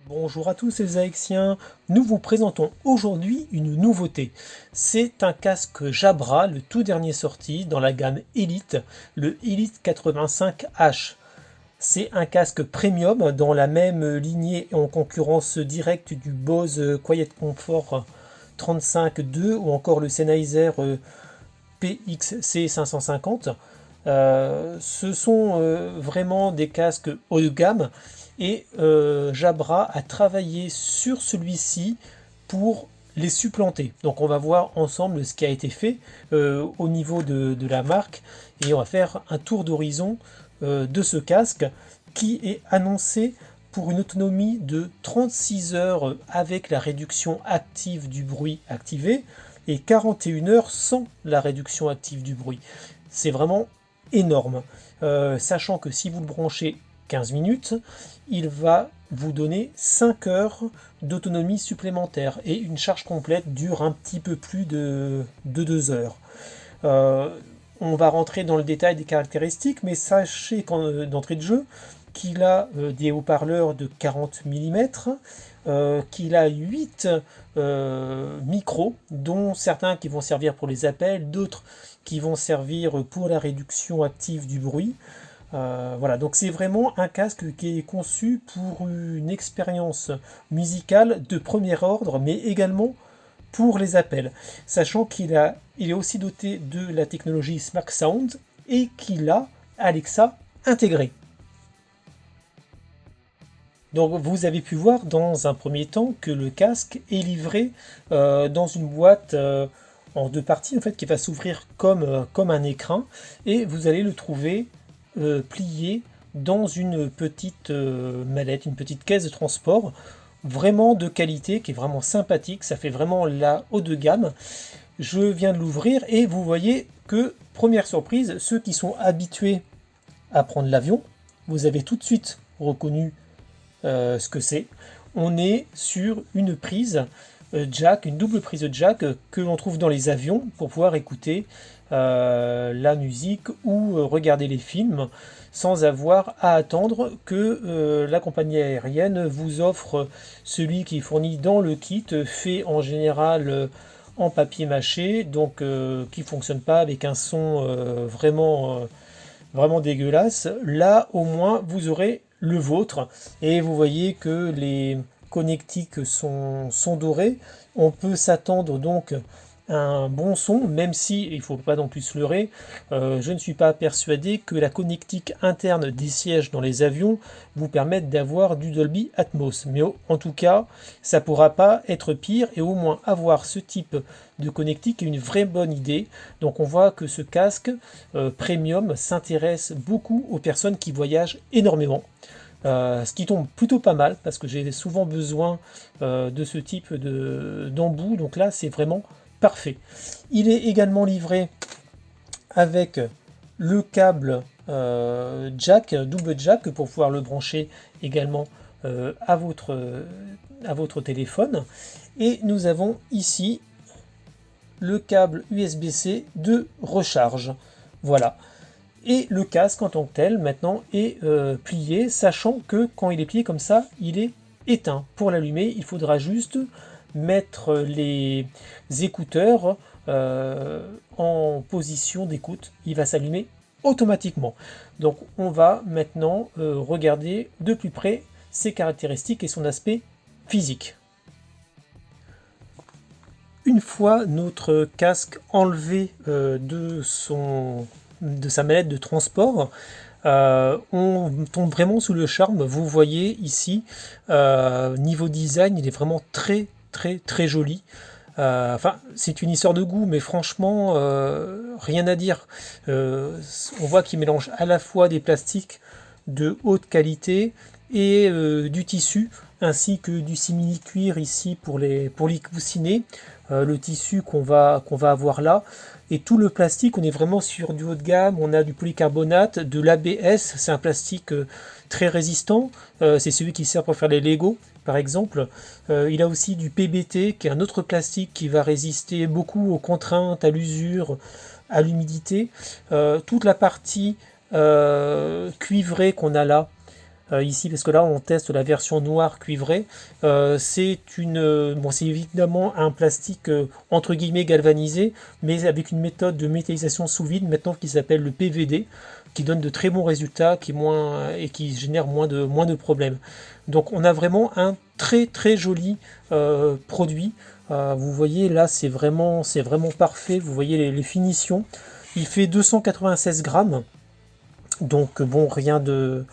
Bonjour à tous les Aexiens, nous vous présentons aujourd'hui une nouveauté. C'est un casque Jabra, le tout dernier sorti dans la gamme Elite, le Elite 85H. C'est un casque premium dans la même lignée et en concurrence directe du Bose Quiet Comfort 35.2 ou encore le Sennheiser PXC 550. Ce sont vraiment des casques haut de gamme et Jabra a travaillé sur celui-ci pour les supplanter. Donc on va voir ensemble ce qui a été fait au niveau de la marque et on va faire un tour d'horizon de ce casque qui est annoncé pour une autonomie de 36 heures avec la réduction active du bruit activée et 41 heures sans la réduction active du bruit. C'est vraiment énorme, sachant que si vous le branchez 15 minutes, il va vous donner 5 heures d'autonomie supplémentaire et une charge complète dure un petit peu plus de 2 heures. On va rentrer dans le détail des caractéristiques, mais sachez d'entrée de jeu qu'il a des haut-parleurs de 40 mm, qu'il a 8 micros, dont certains qui vont servir pour les appels, d'autres qui vont servir pour la réduction active du bruit. Voilà, donc c'est vraiment un casque qui est conçu pour une expérience musicale de premier ordre, mais également pour les appels, sachant il est aussi doté de la technologie Smart Sound et qu'il a Alexa intégré. Donc vous avez pu voir dans un premier temps que le casque est livré dans une boîte en deux parties en fait qui va s'ouvrir comme un écran et vous allez le trouver plié dans une petite mallette, une petite caisse de transport vraiment de qualité qui est vraiment sympathique, ça fait vraiment la haut de gamme. Je viens de l'ouvrir et vous voyez que première surprise, ceux qui sont habitués à prendre l'avion, vous avez tout de suite reconnu ce que c'est. On est sur une prise jack, une double prise jack que l'on trouve dans les avions pour pouvoir écouter la musique ou regarder les films sans avoir à attendre que la compagnie aérienne vous offre celui qui est fourni dans le kit, fait en général en papier mâché, donc qui fonctionne pas avec un son vraiment dégueulasse. Là au moins vous aurez le vôtre et vous voyez que les connectiques sont dorés. On peut s'attendre donc à un bon son, même si il ne faut pas non plus se leurrer. Je ne suis pas persuadé que la connectique interne des sièges dans les avions vous permette d'avoir du Dolby Atmos, mais en tout cas ça pourra pas être pire et au moins avoir ce type de connectique est une vraie bonne idée. Donc on voit que ce casque premium s'intéresse beaucoup aux personnes qui voyagent énormément. Ce qui tombe plutôt pas mal parce que j'ai souvent besoin de ce type d'embout, donc là c'est vraiment parfait. Il est également livré avec le câble jack, double jack pour pouvoir le brancher également à votre téléphone. Et nous avons ici le câble USB-C de recharge. Voilà. Et le casque en tant que tel maintenant est plié, sachant que quand il est plié comme ça, il est éteint. Pour l'allumer, il faudra juste mettre les écouteurs en position d'écoute. Il va s'allumer automatiquement. Donc on va maintenant regarder de plus près ses caractéristiques et son aspect physique. Une fois notre casque enlevé de sa mallette de transport, on tombe vraiment sous le charme. Vous voyez ici, niveau design, il est vraiment très joli. Enfin, c'est une histoire de goût, mais franchement, rien à dire. On voit qu'il mélange à la fois des plastiques de haute qualité et du tissu, ainsi que du simili-cuir ici pour les coussinets. Le tissu qu'on va avoir là. Et tout le plastique, on est vraiment sur du haut de gamme. On a du polycarbonate, de l'ABS, c'est un plastique très résistant. C'est celui qui sert pour faire les Lego, par exemple. Il a aussi du PBT, qui est un autre plastique qui va résister beaucoup aux contraintes, à l'usure, à l'humidité. Toute la partie cuivrée qu'on a là, ici, parce que là on teste la version noire cuivrée. C'est évidemment un plastique entre guillemets galvanisé, mais avec une méthode de métallisation sous vide maintenant qui s'appelle le PVD, qui donne de très bons résultats, et qui génère moins de problèmes. Donc on a vraiment un très très joli produit. Vous voyez là, c'est vraiment parfait. Vous voyez les finitions. Il fait 296 grammes. Donc bon, rien de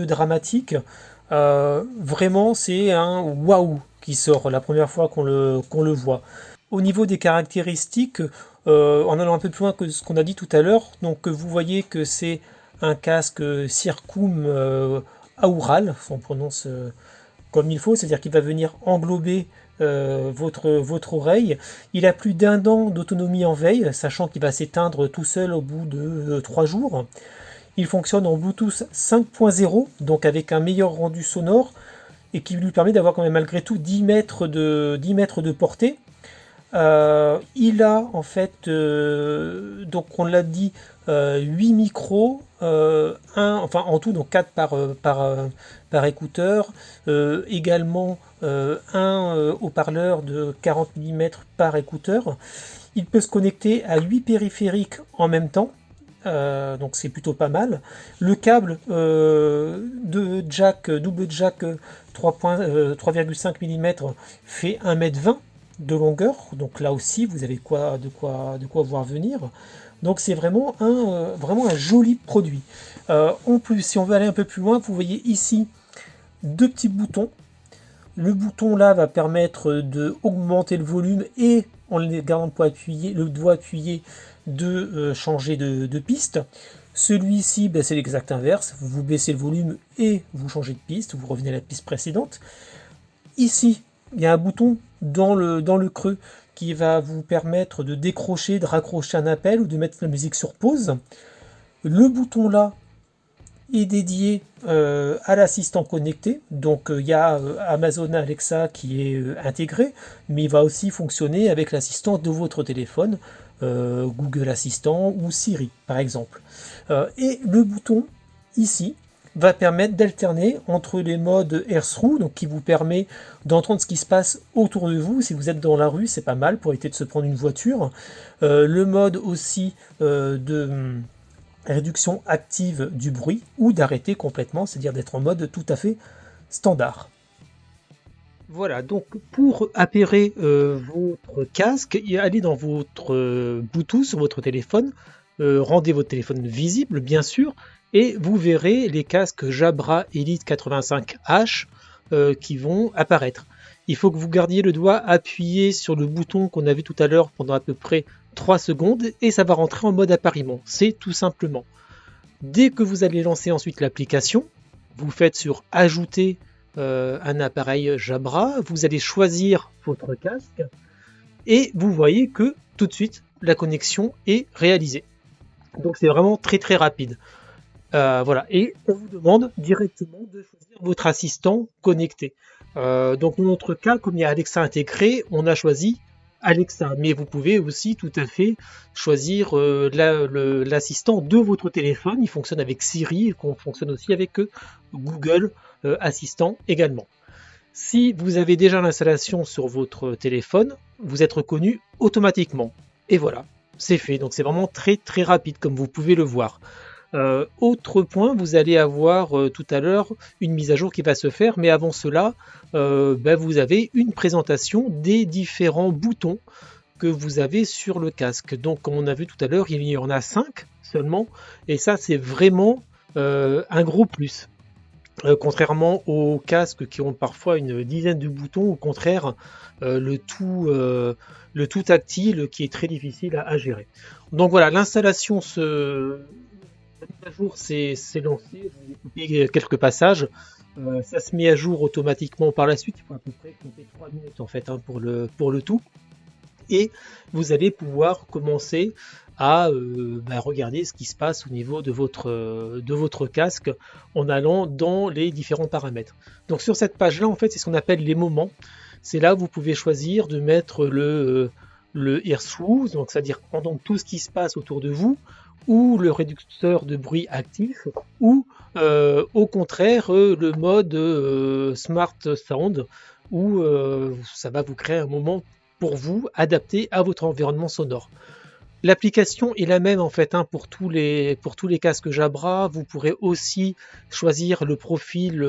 dramatique. Vraiment, c'est un waouh qui sort la première fois qu'on le voit. Au niveau des caractéristiques, en allant un peu plus loin que ce qu'on a dit tout à l'heure, donc vous voyez que c'est un casque circum aural, on prononce comme il faut, c'est-à-dire qu'il va venir englober votre oreille. Il a plus d'1 an d'autonomie en veille, sachant qu'il va s'éteindre tout seul au bout de 3 jours. Il fonctionne en Bluetooth 5.0, donc avec un meilleur rendu sonore, et qui lui permet d'avoir quand même malgré tout 10 mètres de portée. Il a en fait, donc on l'a dit, 8 micros, en tout, donc 4 par écouteur, également un haut-parleur de 40 mm par écouteur. Il peut se connecter à 8 périphériques en même temps. Donc c'est plutôt pas mal. Le câble de jack, double jack 3,5 mm fait 1,20 m de longueur, donc là aussi vous avez de quoi voir venir. Donc c'est vraiment un joli produit. En plus, si on veut aller un peu plus loin, vous voyez ici 2 petits boutons. Le bouton là va permettre de augmenter le volume et en le gardant le doigt appuyé de changer de piste. Celui-ci, c'est l'exact inverse. Vous baissez le volume et vous changez de piste. Vous revenez à la piste précédente. Ici, il y a un bouton dans le creux qui va vous permettre de décrocher, de raccrocher un appel ou de mettre la musique sur pause. Le bouton là est dédié à l'assistant connecté. Donc il y a Amazon Alexa qui est intégré, mais il va aussi fonctionner avec l'assistant de votre téléphone, Google Assistant ou Siri par exemple. Et le bouton ici va permettre d'alterner entre les modes AirThrough, donc qui vous permet d'entendre ce qui se passe autour de vous. Si vous êtes dans la rue, c'est pas mal pour éviter de se prendre une voiture. Le mode aussi de réduction active du bruit, ou d'arrêter complètement, c'est-à-dire d'être en mode tout à fait standard. Voilà, donc pour appairer votre casque, allez dans votre Bluetooth sur votre téléphone, rendez votre téléphone visible bien sûr, et vous verrez les casques Jabra Elite 85H qui vont apparaître. Il faut que vous gardiez le doigt appuyé sur le bouton qu'on a vu tout à l'heure pendant à peu près 3 secondes et ça va rentrer en mode appariement. C'est tout simplement. Dès que vous allez lancer ensuite l'application, vous faites sur Ajouter un appareil Jabra, vous allez choisir votre casque et vous voyez que tout de suite la connexion est réalisée. Donc c'est vraiment très très rapide. Voilà, et on vous demande directement de choisir votre assistant connecté. Donc dans notre cas, comme il y a Alexa intégré, on a choisi Alexa, mais vous pouvez aussi tout à fait choisir l'assistant de votre téléphone. Il fonctionne avec Siri, il fonctionne aussi avec Google Assistant également. Si vous avez déjà l'installation sur votre téléphone, vous êtes reconnu automatiquement. Et voilà, c'est fait. Donc c'est vraiment très très rapide comme vous pouvez le voir. Autre point, vous allez avoir tout à l'heure une mise à jour qui va se faire, mais avant cela, vous avez une présentation des différents boutons que vous avez sur le casque. Donc comme on a vu tout à l'heure, il y en a 5 seulement, et ça c'est vraiment un gros plus. Contrairement aux casques qui ont parfois une dizaine de boutons, au contraire, le tout tactile qui est très difficile à gérer. Donc voilà, l'installation la mise à jour c'est lancé, je vais couper quelques passages. Ça se met à jour automatiquement par la suite. Il faut à peu près compter 3 minutes en fait pour le tout. Et vous allez pouvoir commencer à regarder ce qui se passe au niveau de votre casque en allant dans les différents paramètres. Donc sur cette page là en fait c'est ce qu'on appelle les moments. C'est là où vous pouvez choisir de mettre le AirThrough, donc c'est-à-dire entendre tout ce qui se passe autour de vous, ou le réducteur de bruit actif, ou au contraire le mode Smart Sound où ça va vous créer un moment pour vous adapté à votre environnement sonore. L'application est la même en fait hein, pour tous les casques Jabra. Vous pourrez aussi choisir le profil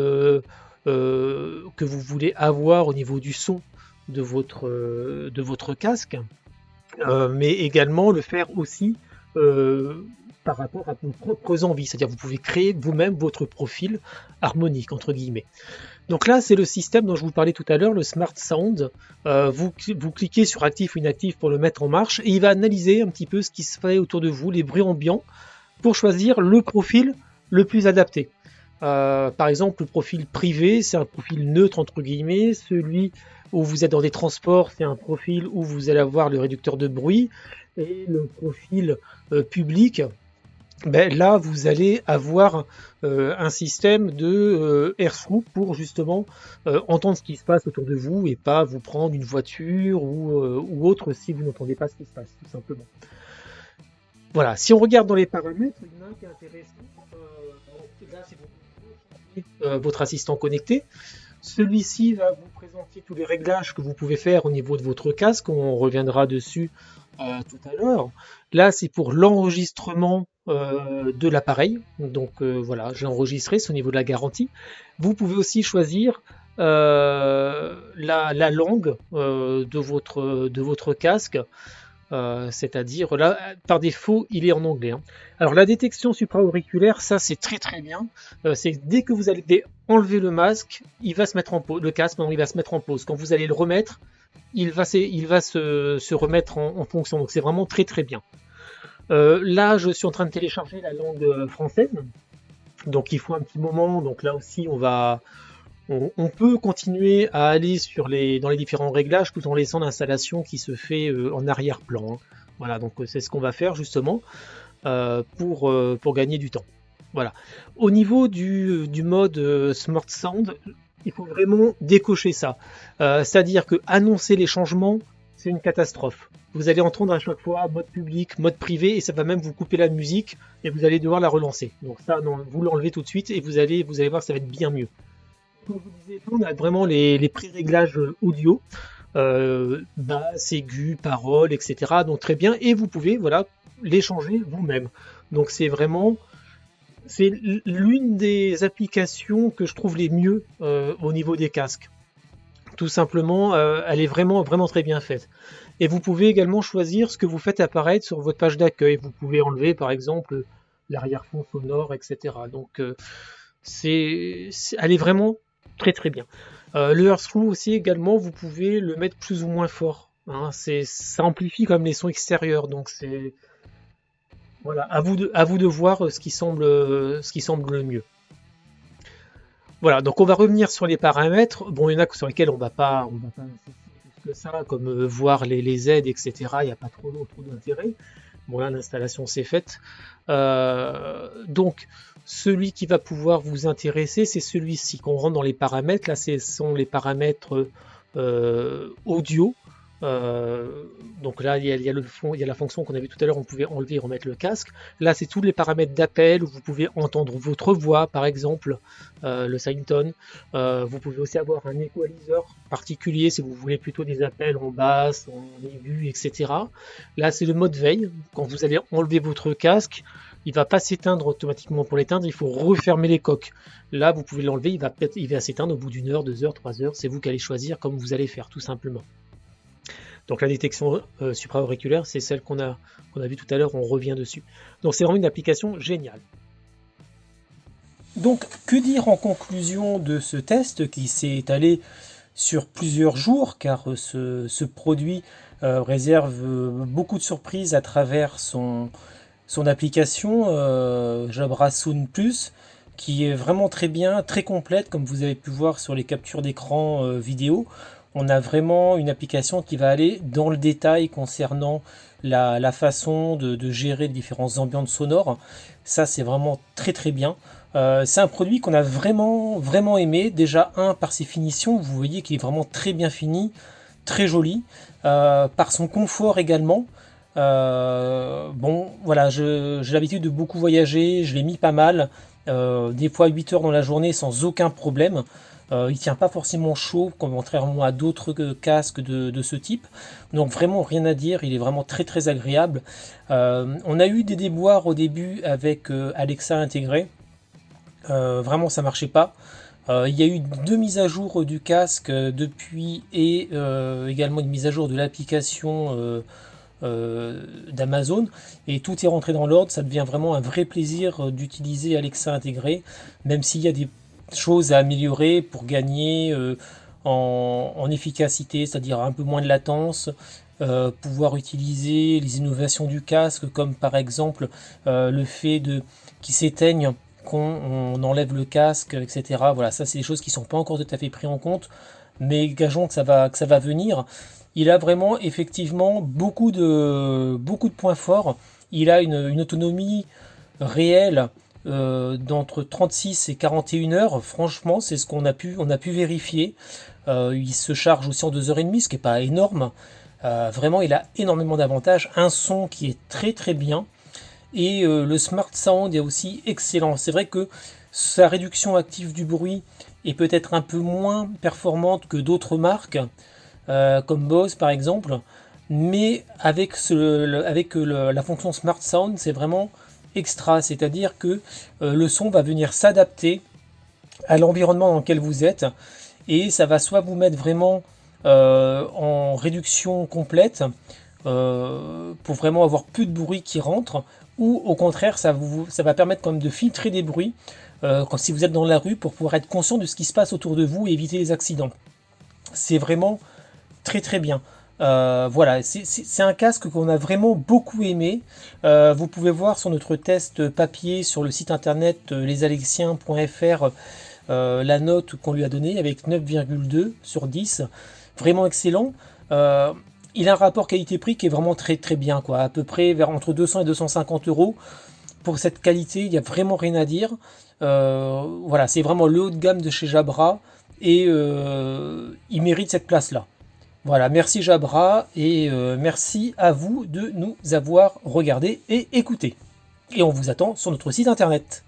que vous voulez avoir au niveau du son de votre casque, mais également le faire aussi par rapport à vos propres envies. C'est-à-dire vous pouvez créer vous-même votre profil harmonique entre guillemets. Donc là, c'est le système dont je vous parlais tout à l'heure, le Smart Sound. Vous cliquez sur actif ou inactif pour le mettre en marche et il va analyser un petit peu ce qui se fait autour de vous, les bruits ambiants, pour choisir le profil le plus adapté. Par exemple, le profil privé, c'est un profil neutre entre guillemets. Celui où vous êtes dans des transports, c'est un profil où vous allez avoir le réducteur de bruit. Et le profil public, ben là, vous allez avoir un système de airthrough pour justement entendre ce qui se passe autour de vous et pas vous prendre une voiture ou autre si vous n'entendez pas ce qui se passe, tout simplement. Voilà, si on regarde dans les paramètres, il y en a un qui est intéressant. Là, c'est votre assistant connecté. Celui-ci va vous présenter tous les réglages que vous pouvez faire au niveau de votre casque. On reviendra dessus tout à l'heure. Là, c'est pour l'enregistrement de l'appareil. Donc voilà, j'ai enregistré, c'est au niveau de la garantie. Vous pouvez aussi choisir la langue de votre casque. C'est-à-dire là, par défaut, il est en anglais. Hein. Alors la détection supraauriculaire, ça c'est très très bien. C'est dès que vous allez enlever le masque, il va se mettre en pause. Le casque, non, il va se mettre en pause. Quand vous allez le remettre, il va se remettre en fonction. Donc c'est vraiment très très bien. Là, je suis en train de télécharger la langue française. Donc il faut un petit moment. Donc là aussi, on peut continuer à aller dans les différents réglages tout en laissant l'installation qui se fait en arrière-plan. Hein. Voilà, donc c'est ce qu'on va faire justement pour gagner du temps. Voilà. Au niveau du mode Smart Sound, il faut vraiment décocher ça. C'est-à-dire que annoncer les changements, c'est une catastrophe. Vous allez entendre à chaque fois mode public, mode privé, et ça va même vous couper la musique et vous allez devoir la relancer. Donc ça, non, vous l'enlevez tout de suite et vous allez voir que ça va être bien mieux. Comme je vous disais, on a vraiment les pré-réglages audio, basse, aigu, parole, etc. Donc très bien, et vous pouvez voilà les changer vous-même. Donc c'est l'une des applications que je trouve les mieux au niveau des casques. Tout simplement, elle est vraiment vraiment très bien faite. Et vous pouvez également choisir ce que vous faites apparaître sur votre page d'accueil. Vous pouvez enlever par exemple l'arrière-fond sonore, etc. Donc elle est vraiment très très bien. Le Earthrough aussi également, vous pouvez le mettre plus ou moins fort. Hein, ça amplifie comme les sons extérieurs, donc c'est voilà, à vous de voir ce qui semble le mieux. Voilà, donc on va revenir sur les paramètres. Bon, il y en a sur lesquels on va pas insister plus que ça, comme voir les aides, etc. Il n'y a pas trop d'intérêt. Bon là, l'installation c'est faite. Donc, celui qui va pouvoir vous intéresser, c'est celui-ci. Quand on rentre dans les paramètres, là, ce sont les paramètres audio. Donc là, il y a la fonction qu'on a vue tout à l'heure, on pouvait enlever et remettre le casque. Là, c'est tous les paramètres d'appel où vous pouvez entendre votre voix, par exemple, le Signtone. Vous pouvez aussi avoir un equalizer particulier si vous voulez plutôt des appels en basse, en aigu, etc. Là, c'est le mode veille. Quand vous allez enlever votre casque, il va pas s'éteindre automatiquement. Pour l'éteindre, il faut refermer les coques. Là, vous pouvez l'enlever, il va s'éteindre au bout d'une heure, 2 heures, 3 heures. C'est vous qui allez choisir comme vous allez faire, tout simplement. Donc la détection supraauriculaire, c'est celle qu'on a vu tout à l'heure, on revient dessus. Donc c'est vraiment une application géniale. Donc que dire en conclusion de ce test qui s'est étalé sur plusieurs jours, car ce produit réserve beaucoup de surprises à travers son application Jabra Sound Plus, qui est vraiment très bien, très complète, comme vous avez pu voir sur les captures d'écran vidéo. On a vraiment une application qui va aller dans le détail concernant la façon de gérer les différentes ambiances sonores. Ça, c'est vraiment très très bien. C'est un produit qu'on a vraiment vraiment aimé. Déjà, par ses finitions, vous voyez qu'il est vraiment très bien fini, très joli. Par son confort également. Bon, voilà, j'ai l'habitude de beaucoup voyager, je l'ai mis pas mal, des fois 8 heures dans la journée sans aucun problème. Il tient pas forcément chaud, contrairement à d'autres casques de ce type. Donc vraiment rien à dire, il est vraiment très très agréable. On a eu des déboires au début avec Alexa intégré. Vraiment ça marchait pas. Il y a eu 2 mises à jour du casque depuis et également une mise à jour de l'application d'Amazon et tout est rentré dans l'ordre. Ça devient vraiment un vrai plaisir d'utiliser Alexa intégré, même s'il y a des choses à améliorer pour gagner en efficacité, c'est-à-dire un peu moins de latence. Pouvoir utiliser les innovations du casque, comme par exemple le fait de qu'il s'éteigne quand on enlève le casque, etc. Voilà, ça c'est des choses qui sont pas encore tout à fait prises en compte, mais gageons que ça va venir. Il a vraiment effectivement beaucoup de points forts. Il a une autonomie réelle d'entre 36 et 41 heures. Franchement, c'est ce on a pu vérifier. Il se charge aussi en 2h30, ce qui n'est pas énorme. Vraiment, il a énormément d'avantages. Un son qui est très très bien. Et le Smart Sound est aussi excellent. C'est vrai que sa réduction active du bruit est peut-être un peu moins performante que d'autres marques, comme Bose par exemple. Mais avec la fonction Smart Sound, c'est vraiment extra. C'est-à-dire que le son va venir s'adapter à l'environnement dans lequel vous êtes. Et ça va soit vous mettre vraiment en réduction complète, pour vraiment avoir plus de bruit qui rentre, ou au contraire ça va permettre quand même de filtrer des bruits si vous êtes dans la rue, pour pouvoir être conscient de ce qui se passe autour de vous et éviter les accidents. C'est vraiment très très bien. Voilà, c'est un casque qu'on a vraiment beaucoup aimé. Vous pouvez voir sur notre test papier sur le site internet lesalexiens.fr la note qu'on lui a donnée avec 9,2 sur 10. Vraiment excellent. Il a un rapport qualité-prix qui est vraiment très très bien, quoi. À peu près entre 200 et 250 euros. Pour cette qualité, il n'y a vraiment rien à dire. Voilà, c'est vraiment le haut de gamme de chez Jabra et il mérite cette place-là. Voilà, merci Jabra et merci à vous de nous avoir regardés et écoutés. Et on vous attend sur notre site internet.